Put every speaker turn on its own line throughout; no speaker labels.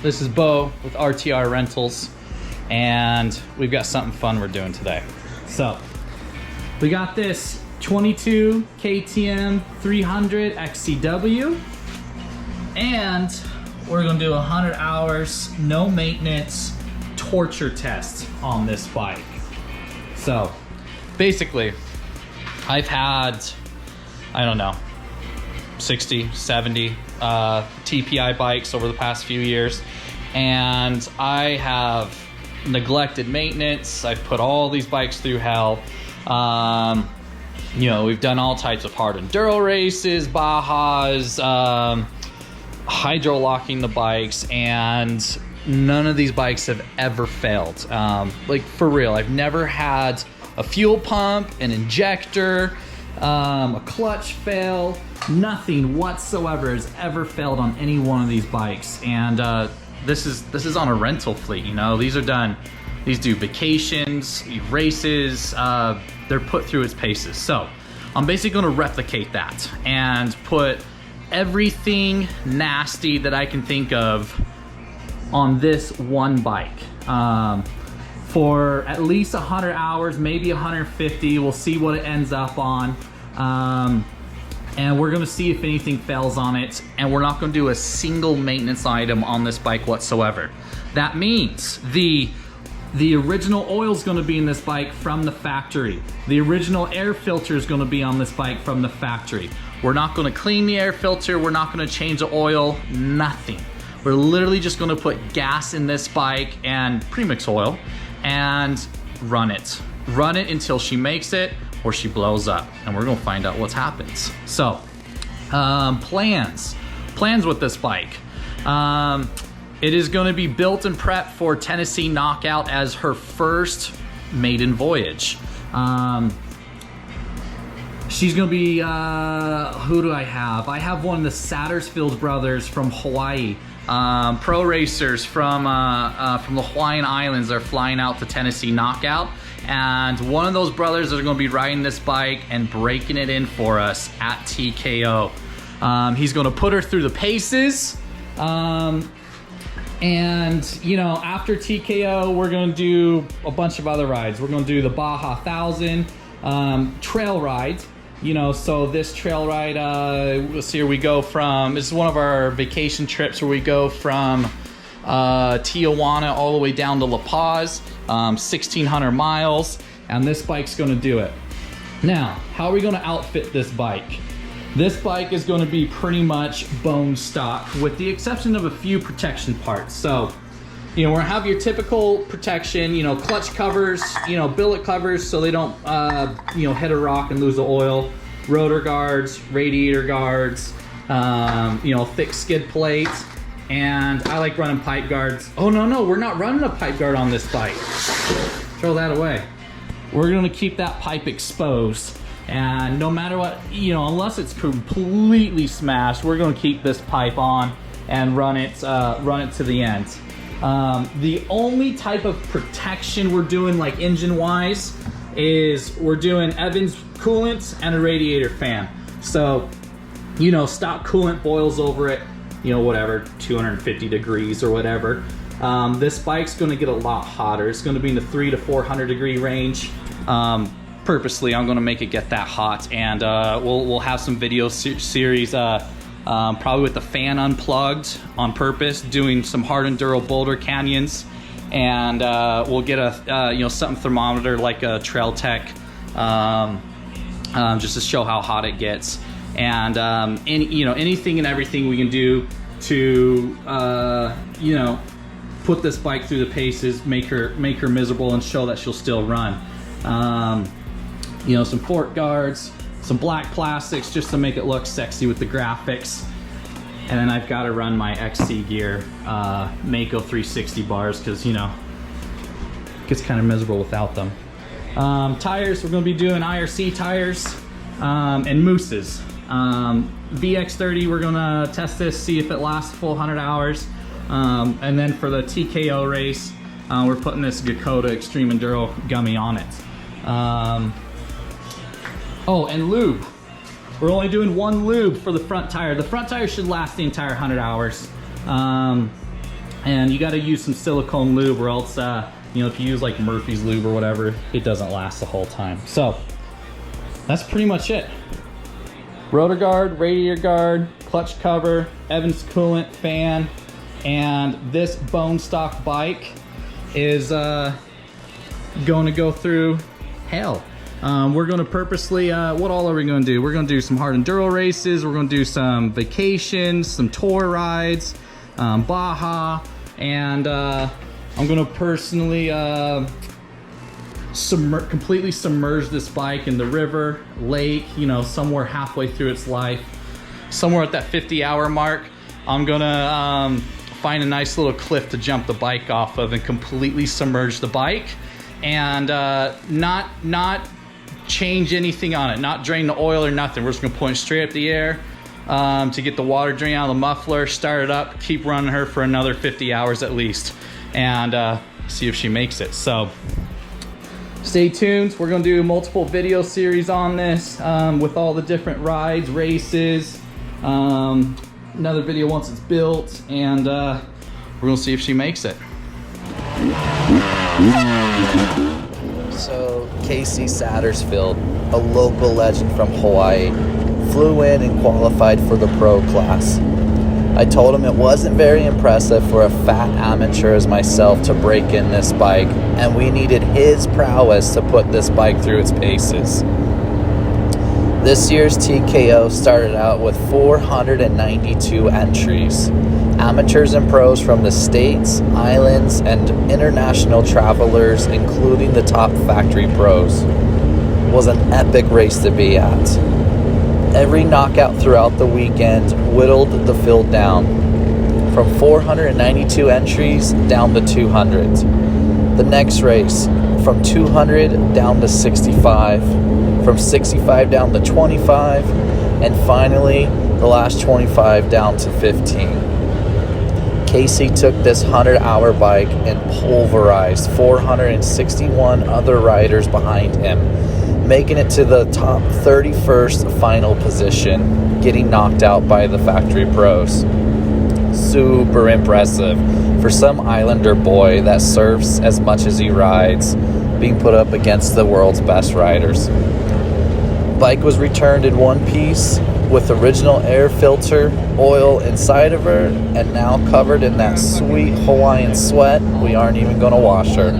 This is Bo with RTR Rentals, and we've got something fun we're doing today. So, we got this 22 KTM 300 XCW, and we're gonna do 100 hours, no maintenance, torture test on this bike. So, basically, I've had, I don't know, 60, 70 TPI bikes over the past few years, and I have neglected maintenance. I've put all these bikes through hell. You know, we've done all types of hard enduro races, Bajas, hydro locking the bikes, and none of these bikes have ever failed. Like, for real, I've never had a fuel pump, an injector, a clutch fail. Nothing whatsoever has ever failed on any one of these bikes. And this is on a rental fleet, you know. These do vacations, races, they're put through its paces. So I'm basically gonna replicate that and put everything nasty that I can think of on this one bike. For at least 100 hours, maybe 150. We'll see what it ends up on. And we're gonna see if anything fails on it, and we're not gonna do a single maintenance item on this bike whatsoever. That means the original oil is gonna be in this bike from the factory. The original air filter is gonna be on this bike from the factory. We're not gonna clean the air filter, we're not gonna change the oil, nothing. We're literally just gonna put gas in this bike and premix oil and run it. Run it until she makes it or she blows up, and we're gonna find out what happens. So, plans with this bike. It is gonna be built and prepped for Tennessee Knockout as her first maiden voyage. She's gonna be, who do I have? I have one of the Sattersfield brothers from Hawaii. Pro racers from the Hawaiian Islands are flying out to Tennessee Knockout, and one of those brothers is going to be riding this bike and breaking it in for us at TKO. He's going to put her through the paces, and you know, after TKO we're going to do a bunch of other rides. We're going to do the Baja 1000 trail rides. You know, so this trail ride, here we go from, this is one of our vacation trips where we go from Tijuana all the way down to La Paz, 1,600 miles, and this bike's gonna do it. Now, how are we gonna outfit this bike? This bike is gonna be pretty much bone stock, with the exception of a few protection parts. So, you know, we're gonna have your typical protection, you know, clutch covers, you know, billet covers so they don't, you know, hit a rock and lose the oil, rotor guards, radiator guards, you know, thick skid plates, and I like running pipe guards. Oh, no, we're not running a pipe guard on this bike. Throw that away. We're gonna keep that pipe exposed, and no matter what, you know, unless it's completely smashed, we're gonna keep this pipe on and run it to the end. The only type of protection we're doing, like engine wise, is we're doing Evans coolant and a radiator fan. So, you know, stock coolant boils over it, you know, whatever, 250 degrees or whatever. This bike's gonna get a lot hotter. It's gonna be in the 300 to 400 degree range. Purposely, I'm gonna make it get that hot, and we'll have some video series, probably with the fan unplugged on purpose, doing some hard enduro boulder canyons, and we'll get a you know, something thermometer like a Trail Tech, just to show how hot it gets, and you know, anything and everything we can do to you know, put this bike through the paces, make her miserable, and show that she'll still run. You know, some fork guards, some black plastics just to make it look sexy with the graphics. And then I've got to run my XC gear, Mako 360 bars, because, you know, it gets kind of miserable without them. Tires, we're going to be doing IRC tires and mooses. VX30, we're going to test this, see if it lasts a full 100 hours. And then for the TKO race, we're putting this Gakota Extreme Enduro gummy on it. Oh, and lube. We're only doing one lube for the front tire. The front tire should last the entire 100 hours. And you got to use some silicone lube, or else, you know, if you use like Murphy's lube or whatever, it doesn't last the whole time. So that's pretty much it. Rotor guard, radiator guard, clutch cover, Evans coolant, fan, and this bone stock bike is going to go through hell. We're going to purposely, what all are we going to do? We're going to do some hard enduro races. We're going to do some vacations, some tour rides, Baja, and I'm going to personally completely submerge this bike in the river, lake, you know, somewhere halfway through its life, somewhere at that 50-hour mark. I'm going to find a nice little cliff to jump the bike off of and completely submerge the bike, and not change anything on it, not drain the oil or nothing. We're just gonna point straight up the air to get the water drain out of the muffler, start it up, keep running her for another 50 hours at least, and see if she makes it. So stay tuned. We're gonna do multiple video series on this with all the different rides, races, another video once it's built, and we're gonna see if she makes it.
So Casey Sattersfield, a local legend from Hawaii, flew in and qualified for the pro class. I told him it wasn't very impressive for a fat amateur as myself to break in this bike, and we needed his prowess to put this bike through its paces. This year's TKO started out with 492 entries. Amateurs and pros from the States, islands, and international travelers, including the top factory pros. It was an epic race to be at. Every knockout throughout the weekend whittled the field down, from 492 entries down to 200. The next race, from 200 down to 65, from 65 down to 25, and finally the last 25 down to 15. Casey took this 100-hour bike and pulverized 461 other riders behind him, making it to the top 31st final position, getting knocked out by the factory pros. Super impressive for some islander boy that surfs as much as he rides, being put up against the world's best riders. Bike was returned in one piece with original air filter, oil inside of her, and now covered in that sweet Hawaiian sweat. We aren't even going to wash her.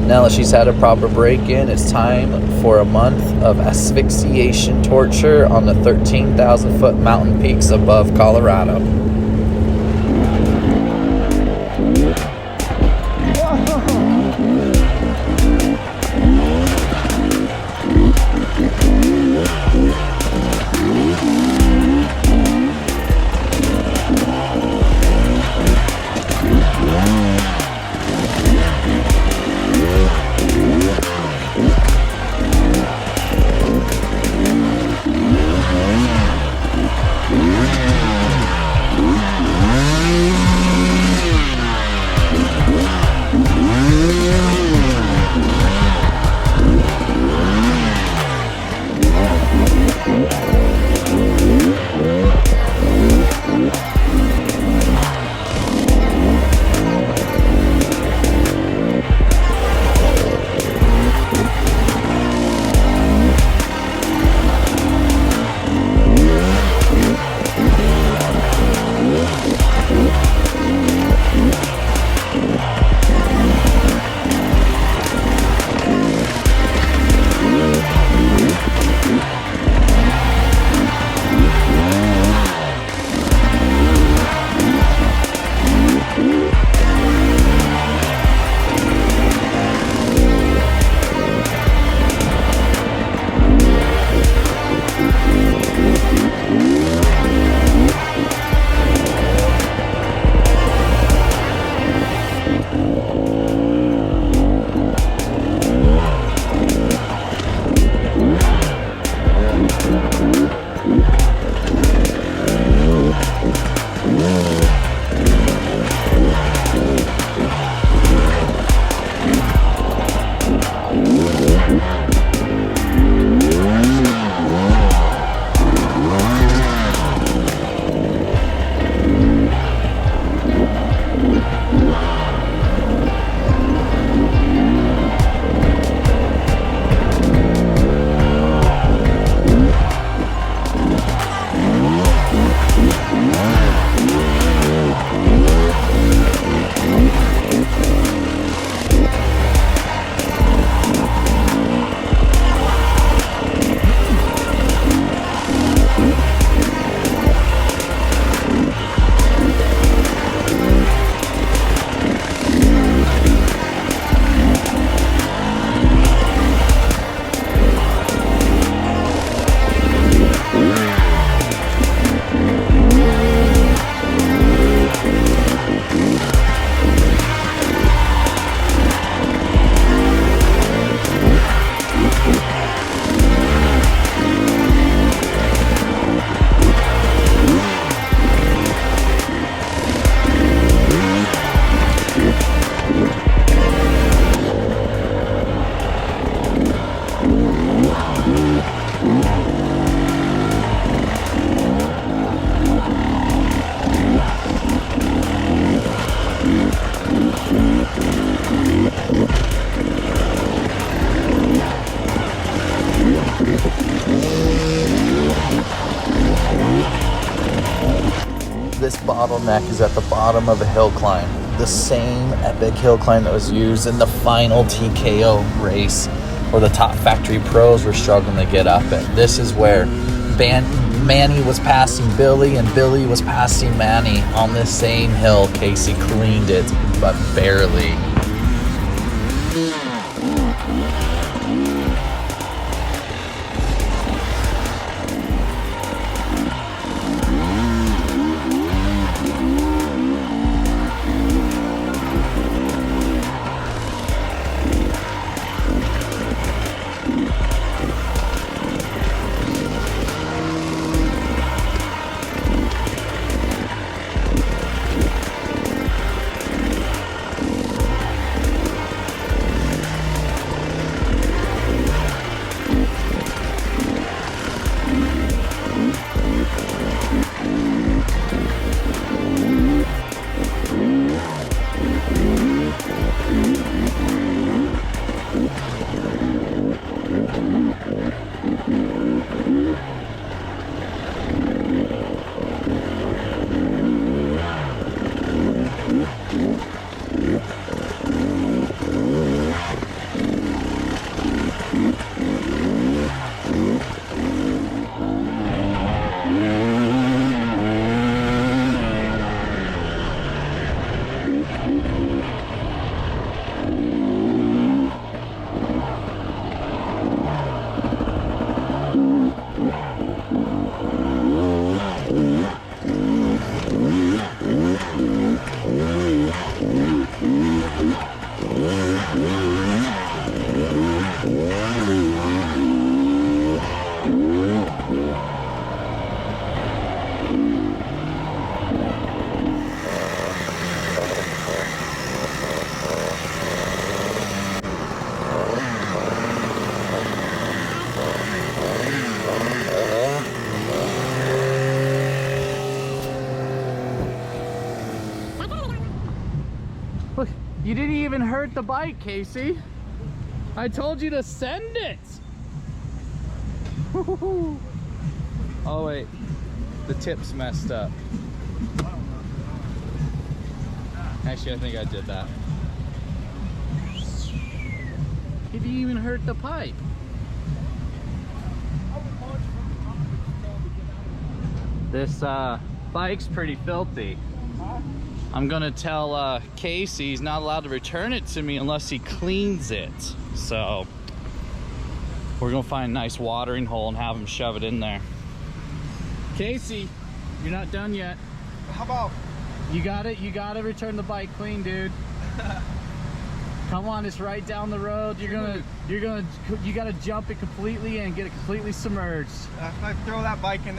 Now that she's had a proper break-in, it's time for a month of asphyxiation torture on the 13,000-foot mountain peaks above Colorado. this bottleneck is at the bottom of a hill climb. The same epic hill climb that was used in the final TKO race where the top factory pros were struggling to get up it. This is where Manny was passing Billy and Billy was passing Manny on this same hill. Casey cleaned it, but barely.
Look, you didn't even hurt the bike, Casey. I told you to send it. Oh wait, the tip's messed up. Actually, I think I did that. He didn't even hurt the pipe. This bike's pretty filthy. I'm gonna tell Casey he's not allowed to return it to me unless he cleans it. So we're gonna find a nice watering hole and have him shove it in there. Casey, you're not done yet.
How about?
You gotta return the bike clean, dude. Come on, it's right down the road. You gotta jump it completely and get it completely submerged.
If I throw that bike in